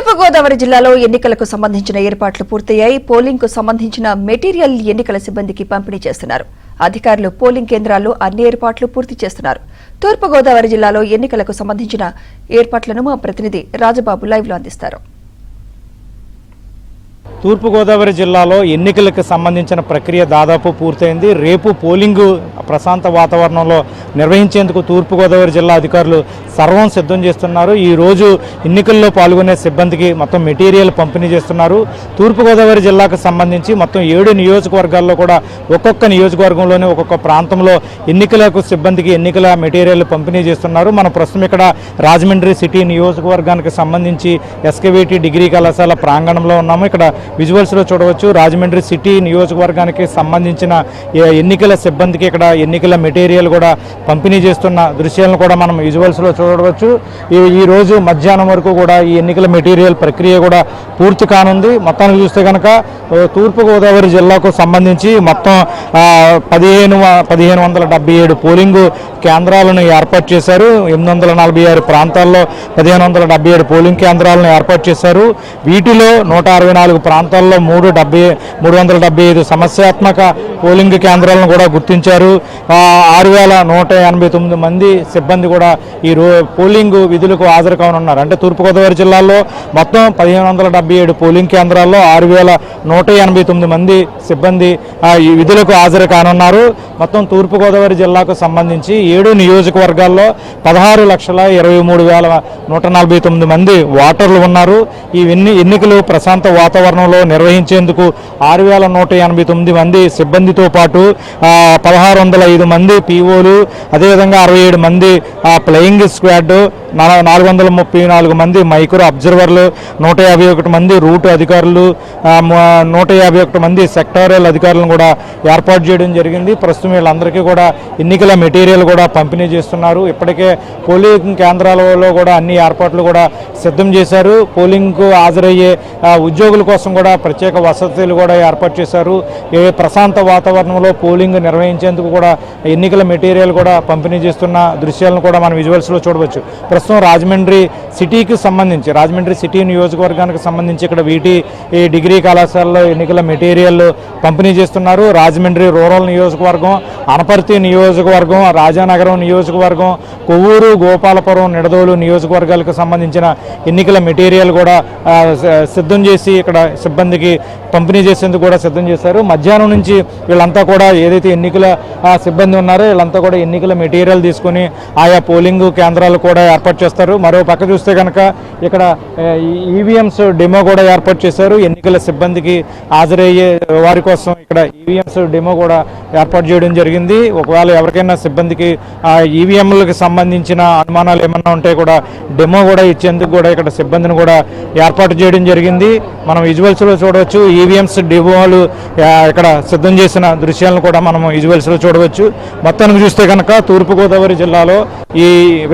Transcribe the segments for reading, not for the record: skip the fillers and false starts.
తూర్పుగోదావరి జిల్లాలో ఎన్నికలకు సంబంధించిన ఏర్పాట్లు పూర్తయ్యాయి. పోలింగ్ కు సంబంధించిన మెటీరియల్ ఎన్నికల సిబ్బందికి పంపిణీ చేస్తున్నారు. అధికారులు పోలింగ్ కేంద్రాల్లో అన్ని ఏర్పాట్లు పూర్తి చేస్తున్నారు. తూర్పుగోదావరి జిల్లాలో ఎన్నికలకు సంబంధించిన ఏర్పాట్లను మా ప్రతినిధి రాజబాబు లైవ్ లో అందిస్తారు. తూర్పుగోదావరి జిల్లాలో ఎన్నికలకు సంబంధించిన ప్రక్రియ దాదాపు పూర్తయింది. రేపు పోలింగు ప్రశాంత వాతావరణంలో నిర్వహించేందుకు తూర్పుగోదావరి జిల్లా అధికారులు సర్వం సిద్ధం చేస్తున్నారు. ఈ రోజు ఎన్నికల్లో పాల్గొనే సిబ్బందికి మొత్తం మెటీరియల్ పంపిణీ చేస్తున్నారు. తూర్పుగోదావరి జిల్లాకు సంబంధించి మొత్తం 7 నియోజకవర్గాల్లో కూడా ఒక్కొక్క నియోజకవర్గంలోనే ఒక్కొక్క ప్రాంతంలో ఎన్నికలకు సిబ్బందికి ఎన్నికల మెటీరియల్ పంపిణీ చేస్తున్నారు. మనం ప్రస్తుతం ఇక్కడ రాజమండ్రి సిటీ నియోజకవర్గానికి సంబంధించి ఎస్కేవిటి డిగ్రీ కళాశాల ప్రాంగణంలో ఉన్నాము. ఇక్కడ విజువల్స్ లో చూడవచ్చు రాజమండ్రి సిటీ నియోజకవర్గానికి సంబంధించిన ఎన్నికల సిబ్బందికి ఇక్కడ ఎన్నికల మెటీరియల్ కూడా పంపిణీ చేస్తున్న దృశ్యాలను కూడా మనం విజువల్స్ లో చూడవచ్చు. ఈ రోజు మధ్యాహ్నం వరకు కూడా ఈ ఎన్నికల మెటీరియల్ ప్రక్రియ కూడా పూర్తి కానుంది. మొత్తానికి చూస్తే కనుక తూర్పుగోదావరి జిల్లాకు సంబంధించి మొత్తం 1577 పోలింగ్ కేంద్రాలను ఏర్పాటు చేశారు. 846 ప్రాంతాల్లో 1577 పోలింగ్ కేంద్రాలను ఏర్పాటు చేశారు. వీటిలో 164 ప్రాంతాల్లో 375 సమస్యాత్మక పోలింగ్ కేంద్రాలను కూడా గుర్తించారు. 6189 మంది సిబ్బంది కూడా ఈ పోలింగ్ విధులకు హాజరు కానున్నారు. అంటే తూర్పుగోదావరి జిల్లాలో మొత్తం 1577 పోలింగ్ కేంద్రాల్లో 6189 మంది సిబ్బంది ఈ విధులకు హాజరు కానున్నారు. మొత్తం తూర్పుగోదావరి జిల్లాకు సంబంధించి 7 నియోజకవర్గాల్లో 16,23,149 మంది ఓటర్లు ఉన్నారు. ఈ ఎన్నికలు ప్రశాంత వాతావరణంలో నిర్వహించేందుకు 6,189 మంది సిబ్బందితో పాటు 1605 మంది పీఓలు, అదేవిధంగా 67 మంది ప్లేయింగ్ స్క్వాడ్, 434 మంది మైక్రో అబ్జర్వర్లు, 151 మంది రూట్ అధికారులు, 151 మంది సెక్టారియల్ అధికారులను కూడా ఏర్పాటు చేయడం జరిగింది. ప్రస్తుతం వీళ్ళందరికీ కూడా ఎన్నికల మెటీరియల్ కూడా పంపిణీ చేస్తున్నారు. ఇప్పటికే పోలింగ్ కేంద్రాలలో కూడా అన్ని ఏర్పాట్లు కూడా సిద్ధం చేశారు. పోలింగ్కు హాజరయ్యే ఉద్యోగుల కోసం కూడా ప్రత్యేక వసతులు కూడా ఏర్పాటు చేశారు. ప్రశాంత వాతావరణంలో పోలింగ్ నిర్వహించేందుకు కూడా ఎన్నికల మెటీరియల్ కూడా పంపిణీ చేస్తున్న దృశ్యాలను కూడా మనం విజువల్స్లో చూడవచ్చు. ప్రస్తుతం రాజమండ్రి సిటీకి సంబంధించి రాజమండ్రి సిటీ నియోజకవర్గానికి సంబంధించి ఇక్కడ వీటి డిగ్రీ కళాశాలలో ఎన్నికల మెటీరియల్ పంపిణీ చేస్తున్నారు. రాజమండ్రి రూరల్ నియోజకవర్గం, అనపర్తి నియోజకవర్గం, రాజానగరం నియోజకవర్గం, కొవ్వూరు, గోపాలపురం, నిడదోలు నియోజకవర్గాలకు సంబంధించిన ఎన్నికల మెటీరియల్ కూడా సిద్ధం చేసి ఇక్కడ సిబ్బందికి పంపిణీ చేసేందుకు కూడా సిద్ధం చేశారు. మధ్యాహ్నం నుంచి వీళ్ళంతా కూడా ఏదైతే ఎన్నికల సిబ్బంది ఉన్నారో వీళ్ళంతా కూడా ఎన్నికల మెటీరియల్ తీసుకుని ఆయా పోలింగ్ కేంద్రాలు కూడా ఏర్పాటు చేస్తారు. మరో పక్క చూస్తే కనుక ఇక్కడ ఈవీఎంస్ డెమో కూడా ఏర్పాటు చేశారు. ఎన్నికల సిబ్బందికి హాజరయ్యే వారి కోసం ఇక్కడ ఈవీఎంస్ డెమో కూడా ఏర్పాటు చేయడం జరిగింది. ఒకవేళ ఎవరికైనా సిబ్బందికి ఈవీఎంలకు సంబంధించిన అనుమానాలు ఏమన్నా ఉంటే కూడా డెమో కూడా ఇచ్చేందుకు కూడా ఇక్కడ సిబ్బందిని కూడా ఏర్పాటు చేయడం జరిగింది. మనం విజువల్స్లో చూడవచ్చు. ఈవీఎంస్ డెమోలు ఇక్కడ సిద్ధం చేసిన దృశ్యాలను కూడా మనం విజువల్స్లో చూడవచ్చు. మొత్తానికి చూస్తే కనుక తూర్పుగోదావరి జిల్లాలో ఈ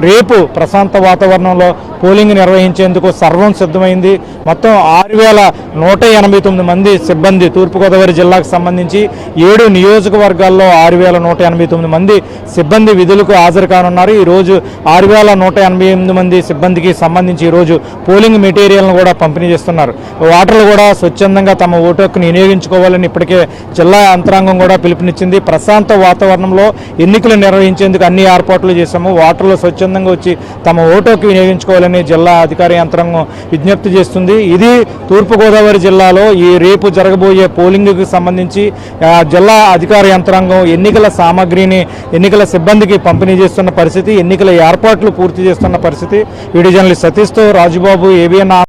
రేపు ప్రశాంత వాతావరణంలో పోలింగ్ నిర్వహించేందుకు సర్వం సిద్ధమైంది. మొత్తం 6,189 మంది సిబ్బంది తూర్పుగోదావరి జిల్లాకు సంబంధించి 7 నియోజకవర్గాల్లో 6,189 మంది సిబ్బంది విధులకు హాజరు కానున్నారు. ఈరోజు 6,188 మంది సిబ్బందికి సంబంధించి ఈరోజు పోలింగ్ మెటీరియల్ను కూడా పంపిణీ చేస్తున్నారు. ఓటర్లు కూడా స్వచ్ఛందంగా తమ ఓటు హక్కును వినియోగించుకోవాలని ఇప్పటికే జిల్లా యంత్రాంగం కూడా పిలుపునిచ్చింది. ప్రశాంత వాతావరణంలో ఎన్నికలు నిర్వహించేందుకు అన్ని ఏర్పాట్లు చేశాము. ఓటర్లు స్వచ్ఛందంగా వచ్చి తమ ఓటు హక్కు వినియోగించుకోవాలని జిల్లా అధికార యంత్రాంగం విజ్ఞప్తి చేస్తుంది. ఇది తూర్పుగోదావరి జిల్లాలో ఈ రేపు జరగబోయే పోలింగ్కి సంబంధించి జిల్లా అధికార యంత్రాంగం ఎన్నికల సామాగ్రిని ఎన్నికల సిబ్బందికి పంపిణీ చేస్తున్న పరిస్థితి, ఎన్నికల ఏర్పాట్లు పూర్తి చేస్తున్న పరిస్థితి. వీడియో జర్నలిస్ట్ సతీష్తో రాజుబాబు, ఏబిఎన్.